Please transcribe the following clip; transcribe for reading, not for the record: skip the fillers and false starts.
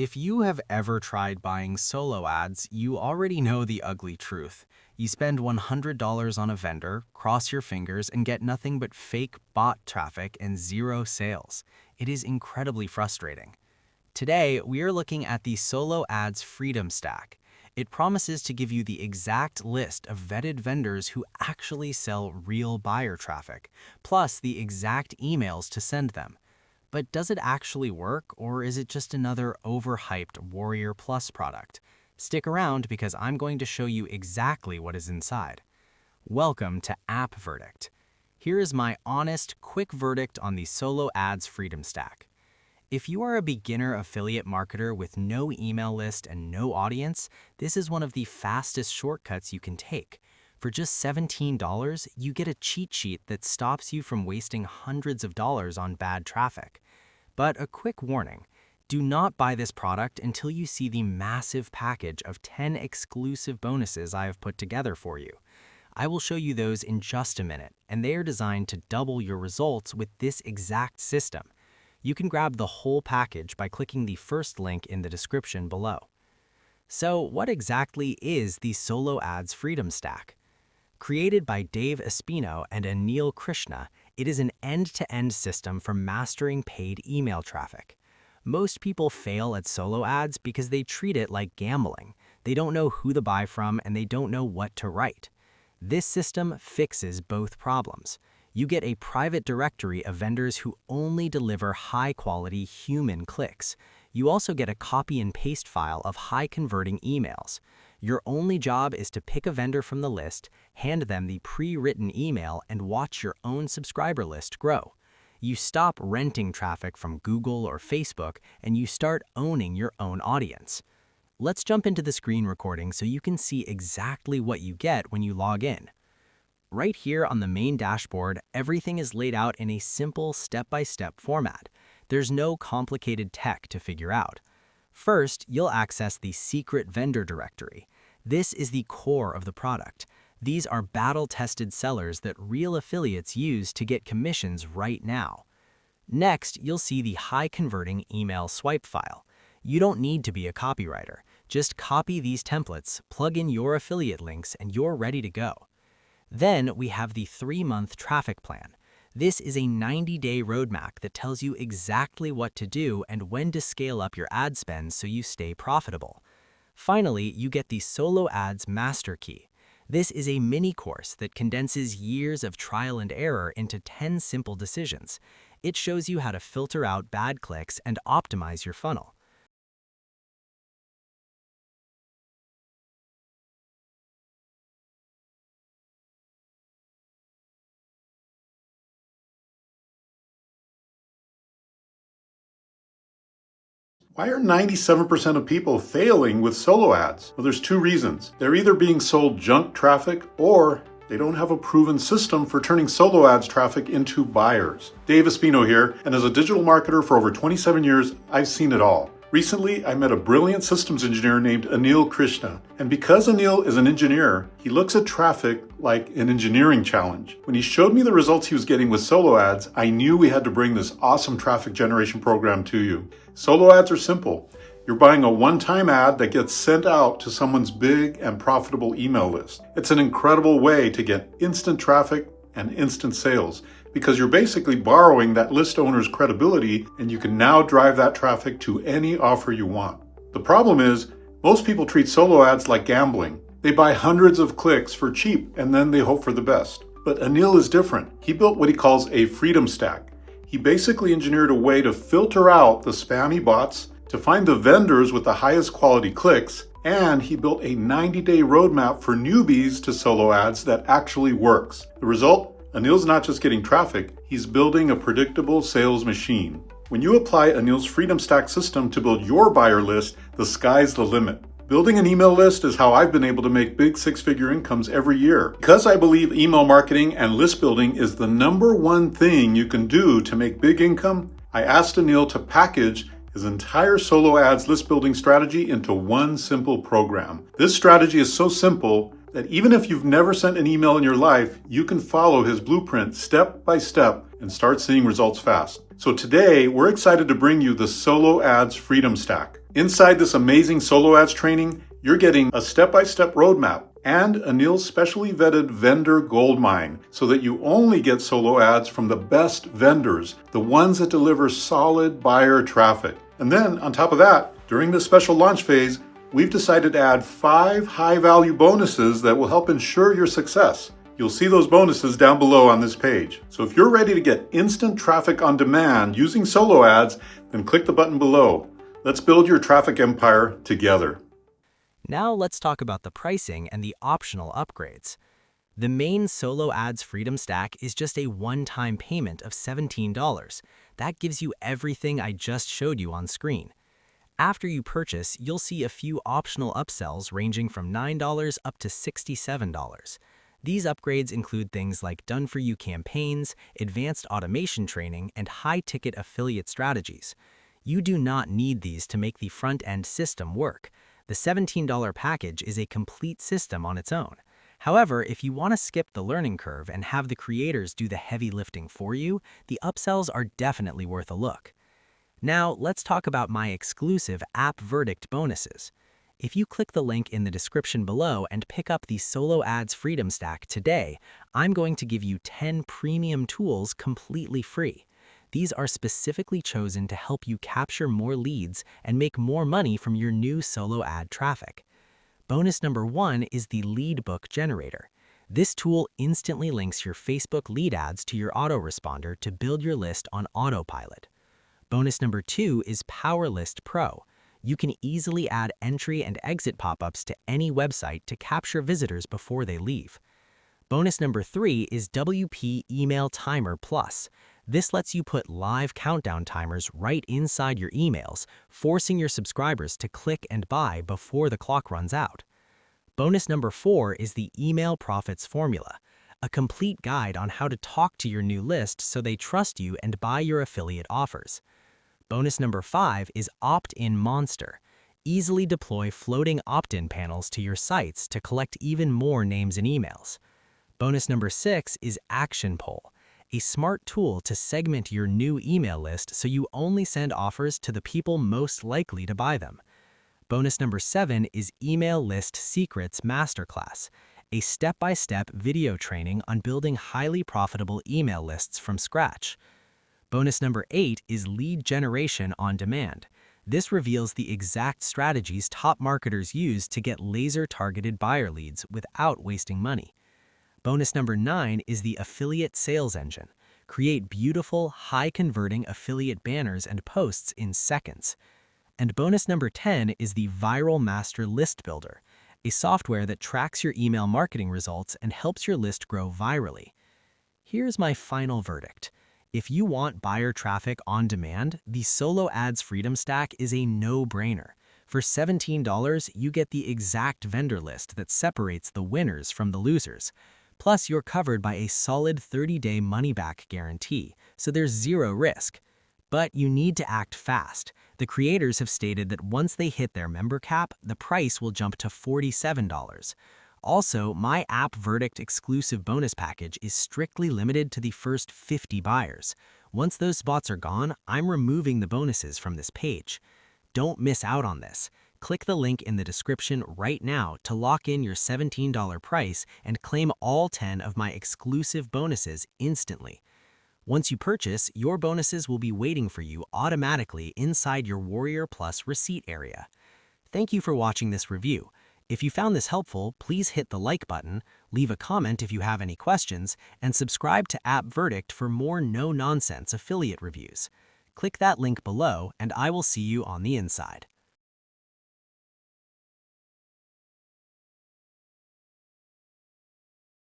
If you have ever tried buying solo ads, you already know the ugly truth. You spend $100 on a vendor, cross your fingers, and get nothing but fake bot traffic and zero sales. It is incredibly frustrating. Today, we are looking at the Solo Ads Freedom Stack. It promises to give you the exact list of vetted vendors who actually sell real buyer traffic, plus the exact emails to send them. But does it actually work, or is it just another overhyped Warrior Plus product? Stick around because I'm going to show you exactly what is inside. Welcome to App Verdict. Here is my honest, quick verdict on the Solo Ads Freedom Stack. If you are a beginner affiliate marketer with no email list and no audience, this is one of the fastest shortcuts you can take. For just $17, you get a cheat sheet that stops you from wasting hundreds of dollars on bad traffic. But a quick warning, do not buy this product until you see the massive package of 10 exclusive bonuses I have put together for you. I will show you those in just a minute, and they are designed to double your results with this exact system. You can grab the whole package by clicking the first link in the description below. So what exactly is the Solo Ads Freedom Stack? Created by Dave Espino and Anil Krishna, it is an end-to-end system for mastering paid email traffic. Most people fail at solo ads because they treat it like gambling. They don't know who to buy from and they don't know what to write. This system fixes both problems. You get a private directory of vendors who only deliver high-quality human clicks. You also get a copy and paste file of high-converting emails. Your only job is to pick a vendor from the list, hand them the pre-written email, and watch your own subscriber list grow. You stop renting traffic from Google or Facebook, and you start owning your own audience. Let's jump into the screen recording so you can see exactly what you get when you log in. Right here on the main dashboard, everything is laid out in a simple step-by-step format. There's no complicated tech to figure out. First, you'll access the secret vendor directory. This is the core of the product. These are battle-tested sellers that real affiliates use to get commissions right now. Next, you'll see the high-converting email swipe file. You don't need to be a copywriter. Just copy these templates, plug in your affiliate links, and you're ready to go. Then we have the 3-month traffic plan. This is a 90-day roadmap that tells you exactly what to do and when to scale up your ad spend so you stay profitable. Finally, you get the Solo Ads Master Key. This is a mini course that condenses years of trial and error into 10 simple decisions. It shows you how to filter out bad clicks and optimize your funnel. Why are 97% of people failing with solo ads? Well, there's two reasons. They're either being sold junk traffic or they don't have a proven system for turning solo ads traffic into buyers. Dave Espino here, and as a digital marketer for over 27 years, I've seen it all. Recently, I met a brilliant systems engineer named Anil Krishna. And because Anil is an engineer, he looks at traffic like an engineering challenge. When he showed me the results he was getting with solo ads, I knew we had to bring this awesome traffic generation program to you. Solo ads are simple. You're buying a one-time ad that gets sent out to someone's big and profitable email list. It's an incredible way to get instant traffic and instant sales because you're basically borrowing that list owner's credibility and you can now drive that traffic to any offer you want. The problem is, most people treat solo ads like gambling. They buy hundreds of clicks for cheap and then they hope for the best. But Anil is different. He built what he calls a freedom stack. He basically engineered a way to filter out the spammy bots, to find the vendors with the highest quality clicks, and he built a 90-day roadmap for newbies to solo ads that actually works. The result? Anil's not just getting traffic, he's building a predictable sales machine. When you apply Anil's Freedom Stack system to build your buyer list, the sky's the limit. Building an email list is how I've been able to make big six-figure incomes every year. Because I believe email marketing and list building is the #1 thing you can do to make big income, I asked Anil to package his entire solo ads list building strategy into one simple program. This strategy is so simple that even if you've never sent an email in your life, you can follow his blueprint step by step and start seeing results fast. So today, we're excited to bring you the Solo Ads Freedom Stack. Inside this amazing Solo Ads training, you're getting a step-by-step roadmap and Anil's specially vetted vendor goldmine so that you only get solo ads from the best vendors, the ones that deliver solid buyer traffic. And then on top of that, during this special launch phase, we've decided to add 5 high-value bonuses that will help ensure your success. You'll see those bonuses down below on this page. So if you're ready to get instant traffic on demand using solo ads, then click the button below. Let's build your traffic empire together. Now let's talk about the pricing and the optional upgrades. The main Solo Ads Freedom Stack is just a one-time payment of $17. That gives you everything I just showed you on screen. After you purchase, you'll see a few optional upsells ranging from $9 up to $67. These upgrades include things like done-for-you campaigns, advanced automation training, and high-ticket affiliate strategies. You do not need these to make the front-end system work. The $17 package is a complete system on its own. However, if you want to skip the learning curve and have the creators do the heavy lifting for you, the upsells are definitely worth a look. Now, let's talk about my exclusive App Verdict bonuses. If you click the link in the description below and pick up the Solo Ads Freedom Stack today, I'm going to give you 10 premium tools completely free. These are specifically chosen to help you capture more leads and make more money from your new solo ad traffic. Bonus number 1 is the Lead Book Generator. This tool instantly links your Facebook lead ads to your autoresponder to build your list on autopilot. Bonus number 2 is Power List Pro. You can easily add entry and exit pop-ups to any website to capture visitors before they leave. Bonus number 3 is WP Email Timer Plus. This lets you put live countdown timers right inside your emails, forcing your subscribers to click and buy before the clock runs out. Bonus number 4 is the Email Profits Formula, a complete guide on how to talk to your new list so they trust you and buy your affiliate offers. Bonus number 5 is Opt-in Monster. Easily deploy floating opt-in panels to your sites to collect even more names and emails. Bonus number 6 is Action Poll, a smart tool to segment your new email list so you only send offers to the people most likely to buy them. Bonus number 7 is Email List Secrets Masterclass, a step-by-step video training on building highly profitable email lists from scratch. Bonus number 8 is Lead Generation on Demand. This reveals the exact strategies top marketers use to get laser-targeted buyer leads without wasting money. Bonus number 9 is the Affiliate Sales Engine. Create beautiful, high-converting affiliate banners and posts in seconds. And bonus number 10 is the Viral Master List Builder, a software that tracks your email marketing results and helps your list grow virally. Here's my final verdict. If you want buyer traffic on demand, the Solo Ads Freedom Stack is a no-brainer. For $17, you get the exact vendor list that separates the winners from the losers. Plus, you're covered by a solid 30-day money-back guarantee, so there's zero risk. But you need to act fast. The creators have stated that once they hit their member cap, the price will jump to $47. Also, my App Verdict exclusive bonus package is strictly limited to the first 50 buyers. Once those spots are gone, I'm removing the bonuses from this page. Don't miss out on this. Click the link in the description right now to lock in your $17 price and claim all 10 of my exclusive bonuses instantly. Once you purchase, your bonuses will be waiting for you automatically inside your Warrior Plus receipt area. Thank you for watching this review. If you found this helpful, please hit the like button, leave a comment if you have any questions, and subscribe to App Verdict for more no-nonsense affiliate reviews. Click that link below, and I will see you on the inside.